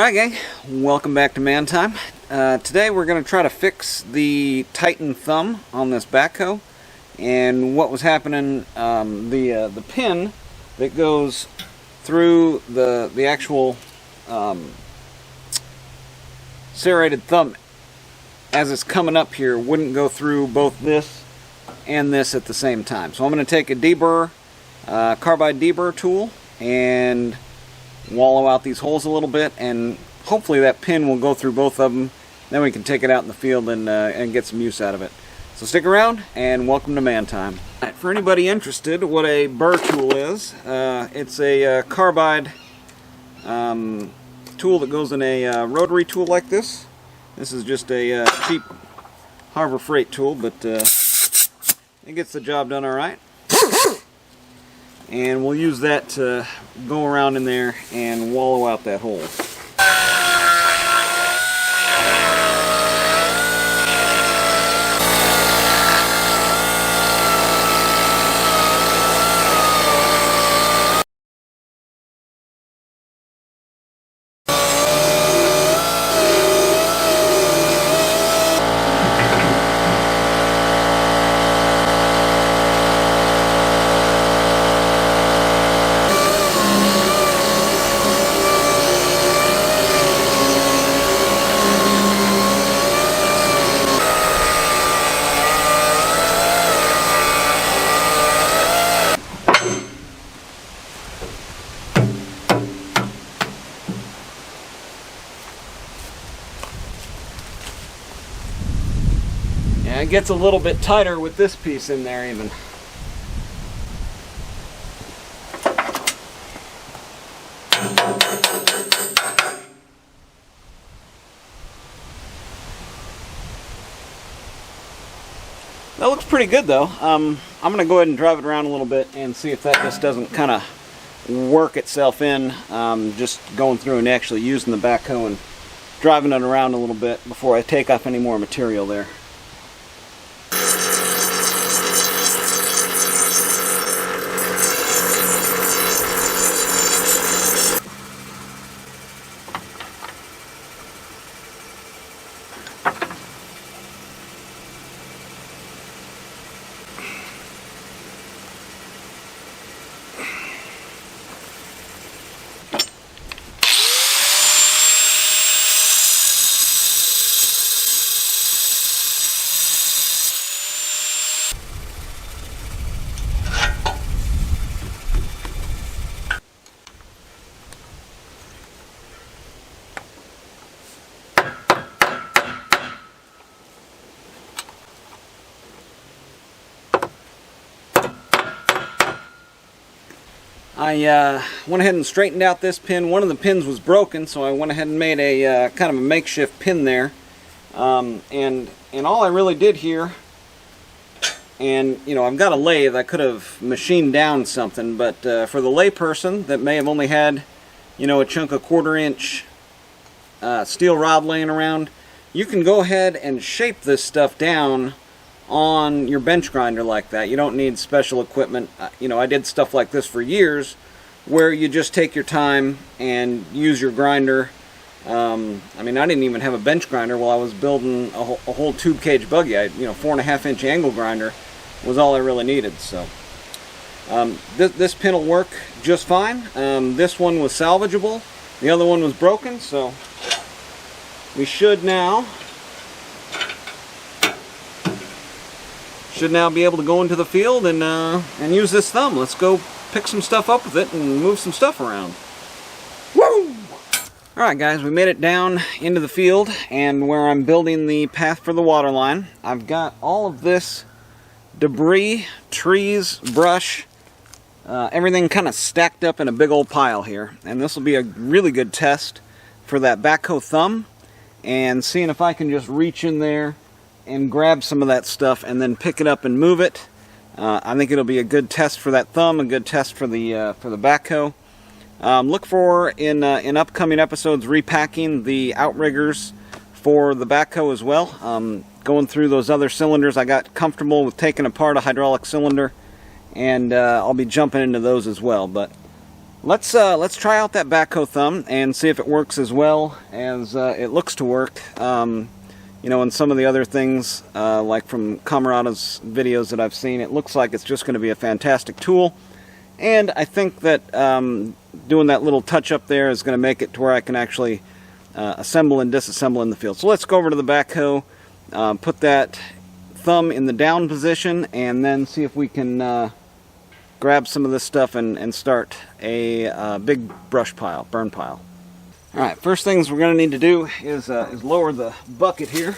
Alright gang, welcome back to Man Time. Today we're going to try to fix the Titan thumb on this backhoe. And what was happening, the pin that goes through the actual serrated thumb as it's coming up here wouldn't go through both this and this at the same time. So I'm going to take a deburr, carbide deburr tool and wallow out these holes a little bit, and hopefully that pin will go through both of them. Then we can take it out in the field and get some use out of it. So stick around and welcome to Man Time. Right, for anybody interested what a burr tool is, it's a carbide tool that goes in a rotary tool like this. This is just a cheap Harbor Freight tool, but it gets the job done alright. And we'll use that to go around in there and wallow out that hole. It gets a little bit tighter with this piece in there even. That looks pretty good though. I'm going to go ahead and drive it around a little bit and see if that just doesn't kind of work itself in. Just going through and actually using the backhoe and driving it around a little bit before I take off any more material there. I went ahead and straightened out this pin. One of the pins was broken, so I went ahead and made a kind of a makeshift pin there. And all I really did here, and you know, I've got a lathe, I could have machined down something, but for the lay person that may have only had, you know, a chunk of 1/4 inch steel rod laying around, you can go ahead and shape this stuff down on your bench grinder like that. You don't need special equipment. You know, I did stuff like this for years where you just take your time and use your grinder. I mean, I didn't even have a bench grinder while I was building a whole tube cage buggy. You know, 4.5 inch angle grinder was all I really needed. So this pin will work just fine. This one was salvageable. The other one was broken, so we should now be able to go into the field and use this thumb. Let's go pick some stuff up with it and move some stuff around. Woo! Alright guys, we made it down into the field and where I'm building the path for the water line. I've got all of this debris, trees, brush, everything kind of stacked up in a big old pile here. And this will be a really good test for that backhoe thumb and seeing if I can just reach in there and grab some of that stuff and then pick it up and move it. I think it'll be a good test for that thumb, a good test for the backhoe. Look for in upcoming episodes repacking the outriggers for the backhoe as well. Going through those other cylinders, I got comfortable with taking apart a hydraulic cylinder, and I'll be jumping into those as well. But Let's try out that backhoe thumb and see if it works as well as it looks to work. You know, in some of the other things, like from Camerata's videos that I've seen, it looks like it's just going to be a fantastic tool. And I think that doing that little touch up there is going to make it to where I can actually assemble and disassemble in the field. So let's go over to the backhoe, put that thumb in the down position, and then see if we can grab some of this stuff and start a big brush pile, burn pile. Alright, first things we're going to need to do is lower the bucket here.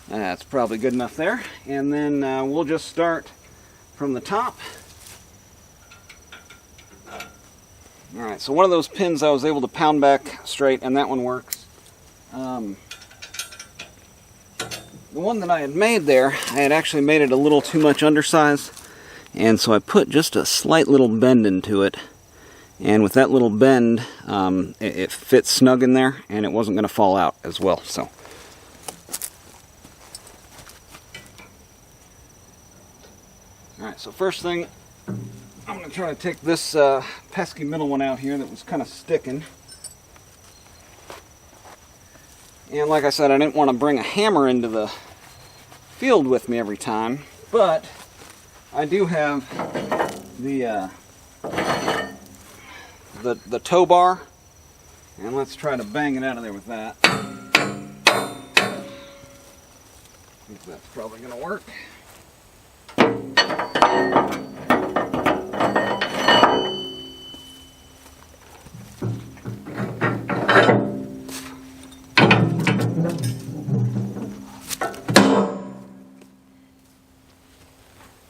That's probably good enough there. And then we'll just start from the top. Alright, so one of those pins I was able to pound back straight, and that one works. The one that I had made there, I had actually made it a little too much undersized, and so I put just a slight little bend into it, and with that little bend, it fits snug in there, and it wasn't going to fall out as well. So alright, so first thing, I'm going to try to take this pesky middle one out here that was kind of sticking. And like I said, I didn't want to bring a hammer into the field with me every time, but I do have the tow bar, and let's try to bang it out of there with that. I think that's probably going to work.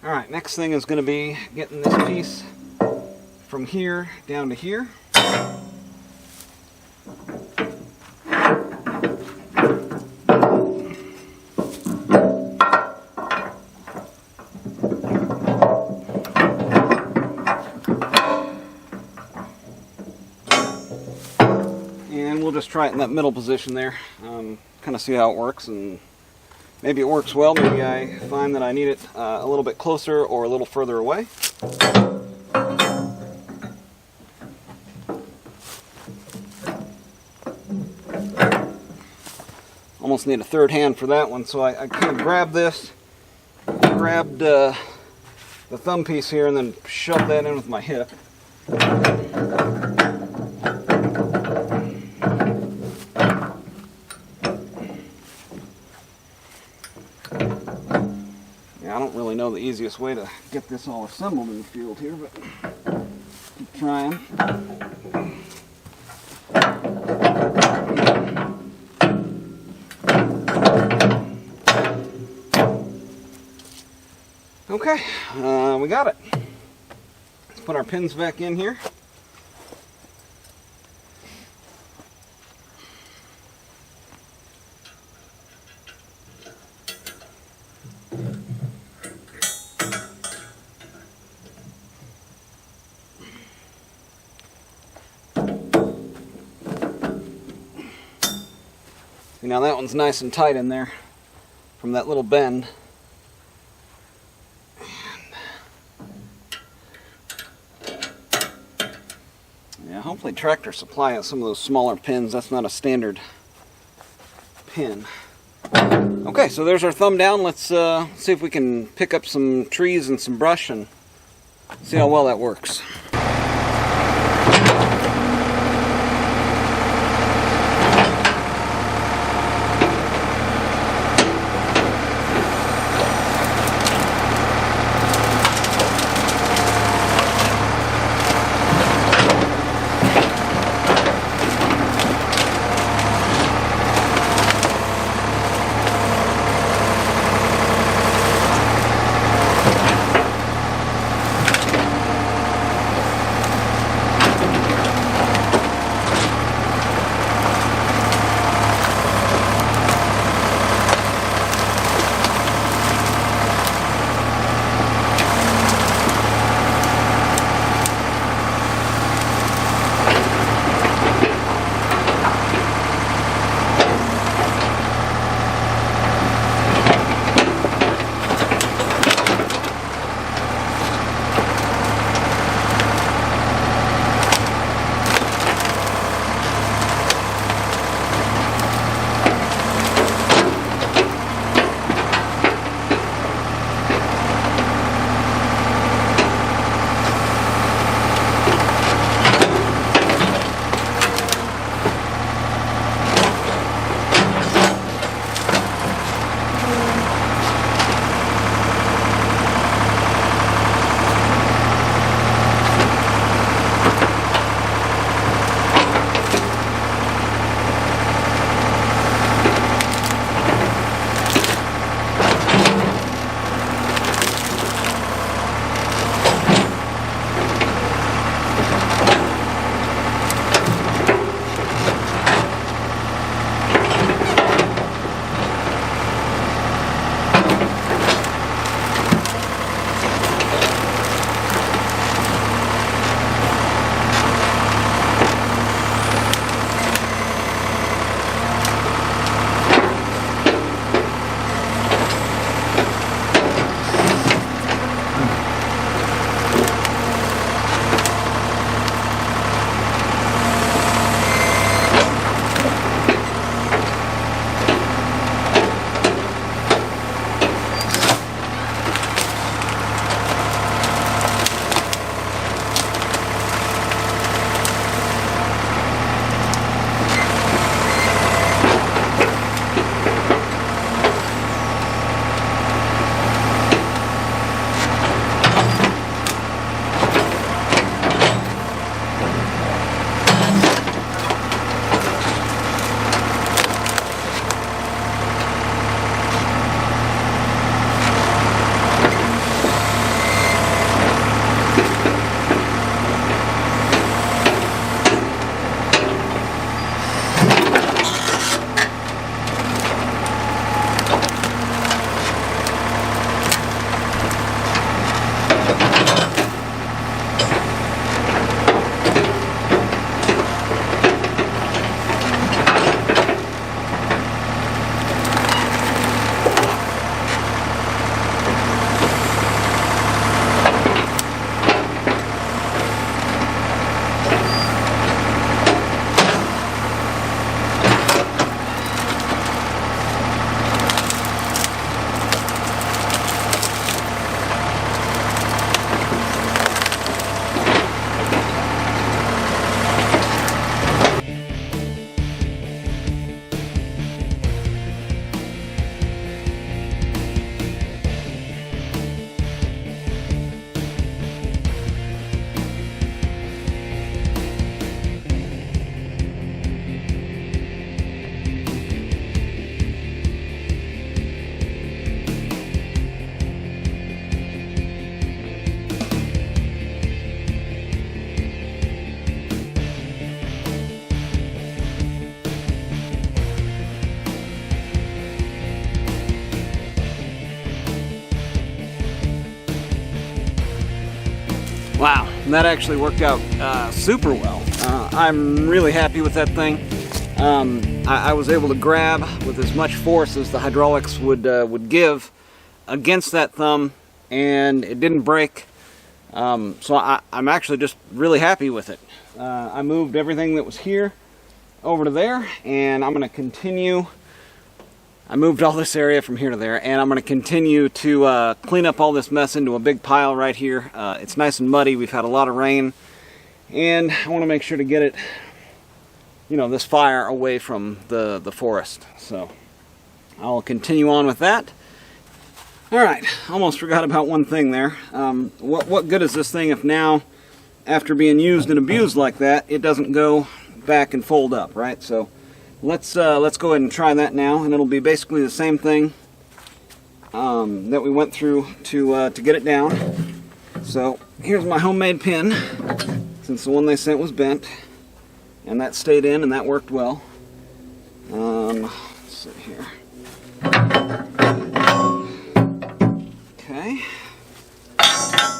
Alright, next thing is going to be getting this piece from here down to here. And we'll just try it in that middle position there, kind of see how it works, and maybe it works well, maybe I find that I need it a little bit closer or a little further away. Almost need a third hand for that one, so I kind of grabbed this, grabbed the thumb piece here, and then shoved that in with my hip. I don't really know the easiest way to get this all assembled in the field here, but keep trying. Okay, we got it. Let's put our pins back in here. See, now that one's nice and tight in there from that little bend. Yeah, hopefully Tractor Supply has some of those smaller pins. That's not a standard pin. Okay, so there's our thumb down. Let's see if we can pick up some trees and some brush and see how well that works. Wow, that actually worked out super well. I'm really happy with that thing. I was able to grab with as much force as the hydraulics would give against that thumb, and it didn't break. So I'm actually just really happy with it. I moved everything that was here over to there, and I'm going to continue. I moved all this area from here to there, and I'm going to continue to clean up all this mess into a big pile right here. It's nice and muddy. We've had a lot of rain, and I want to make sure to get it, you know, this fire away from the forest. So I'll continue on with that. All right, almost forgot about one thing there. What good is this thing if now, after being used and abused like that, it doesn't go back and fold up, right? So let's go ahead and try that now, and it'll be basically the same thing that we went through to get it down. So here's my homemade pin, since the one they sent was bent, and that stayed in, and that worked well. Let's sit here. Okay.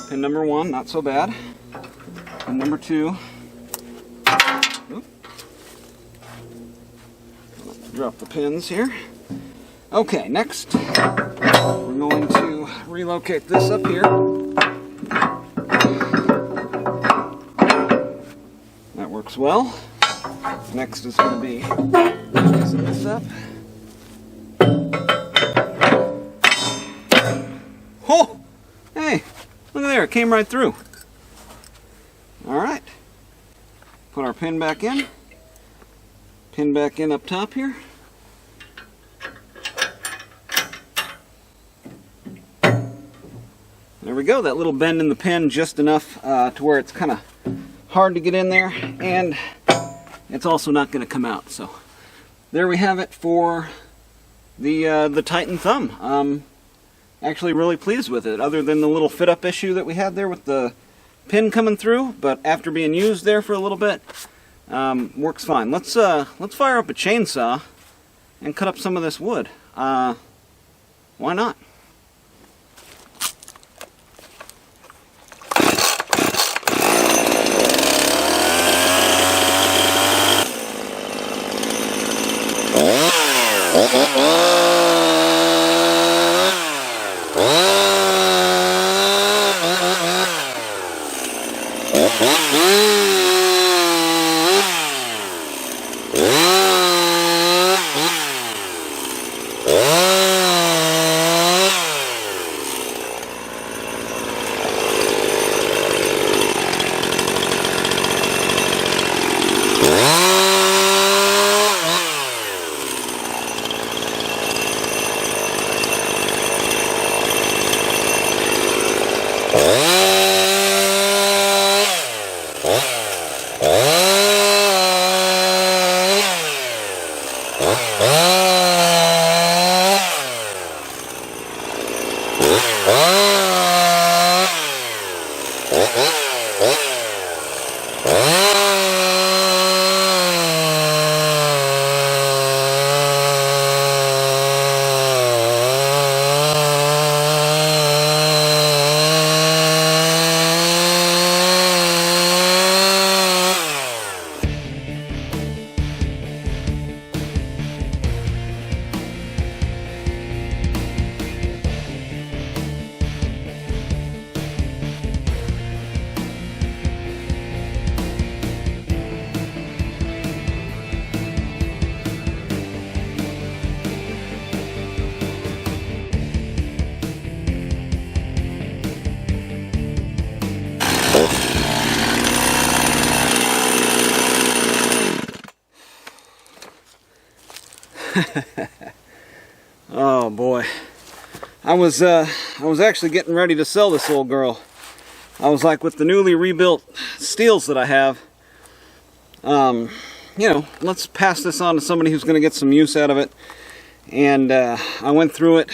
Pin number 1, not so bad. Pin number 2. Oop. Drop the pins here. Okay, next we're going to relocate this up here. That works well. Next is going to be raising this up. Oh! Hey! Look at there, it came right through. Alright. Put our pin back in. Pin back in up top here. There we go, that little bend in the pin just enough to where it's kind of hard to get in there, and it's also not going to come out. So there we have it for the Titan thumb. Actually really pleased with it, other than the little fit up issue that we had there with the pin coming through, but after being used there for a little bit, works fine. Let's fire up a chainsaw and cut up some of this wood. Why not? Oh boy, I was actually getting ready to sell this old girl. I was like, with the newly rebuilt steels that I have, you know, let's pass this on to somebody who's going to get some use out of it. And I went through it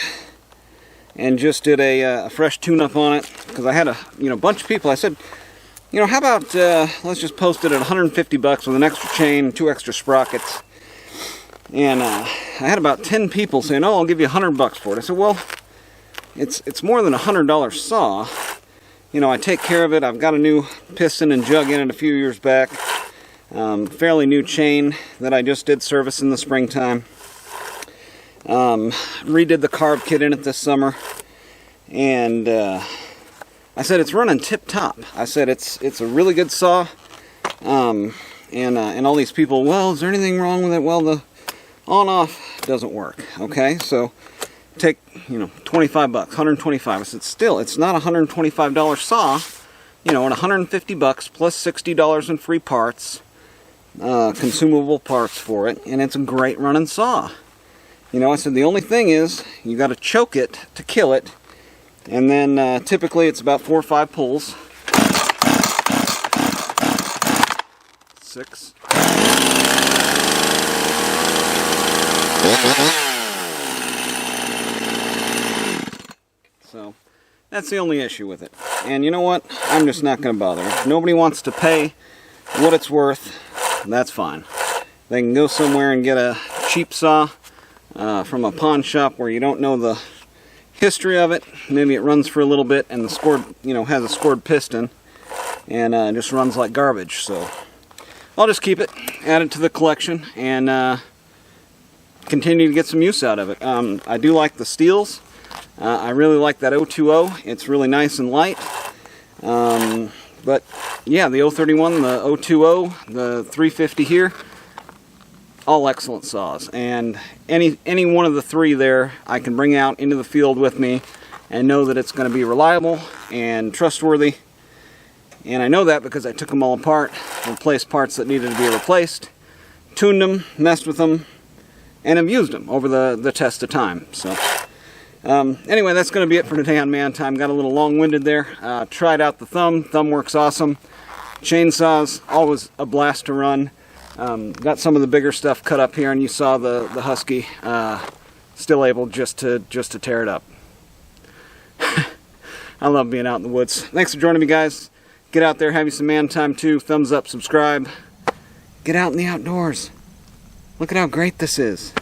and just did a fresh tune-up on it, because I had a bunch of people. I said, you know, how about let's just post it at 150 bucks with an extra chain, 2 extra sprockets. And I had about 10 people saying, oh, I'll give you 100 bucks for it. I said, well, it's more than a $100 saw. you know, I take care of it. I've got a new piston and jug in it a few years back. Fairly new chain that I just did service in the springtime. Redid the carb kit in it this summer, and I said it's running tip-top. I said it's a really good saw, and all these people, well, is there anything wrong with it? Well, the on-off doesn't work. Okay, so take, you know, 25 bucks, 125. I said, still, it's not a $125 saw. You know, at 150 bucks plus $60 in free parts, consumable parts for it, and it's a great running saw. You know, I said the only thing is you got to choke it to kill it, and then typically it's about 4 or 5 pulls. 6. So that's the only issue with it. And you know what? I'm just not going to bother. If nobody wants to pay what it's worth, that's fine. They can go somewhere and get a cheap saw from a pawn shop where you don't know the history of it. Maybe it runs for a little bit and the scored, you know, has a scored piston and just runs like garbage. So I'll just keep it, add it to the collection, and continue to get some use out of it. I do like the steels. I really like that 020. It's really nice and light. But yeah, the 031, the 020, the 350 here, all excellent saws. And any one of the three there I can bring out into the field with me and know that it's going to be reliable and trustworthy. And I know that because I took them all apart, replaced parts that needed to be replaced, tuned them, messed with them, and have used them over the test of time. So anyway, that's going to be it for today on Man Time. Got a little long-winded there. Tried out the thumb. Thumb works awesome. Chainsaws, always a blast to run. Got some of the bigger stuff cut up here, and you saw the Husky still able just to tear it up. I love being out in the woods. Thanks for joining me, guys. Get out there, have you some Man Time too. Thumbs up, subscribe. Get out in the outdoors. Look at how great this is.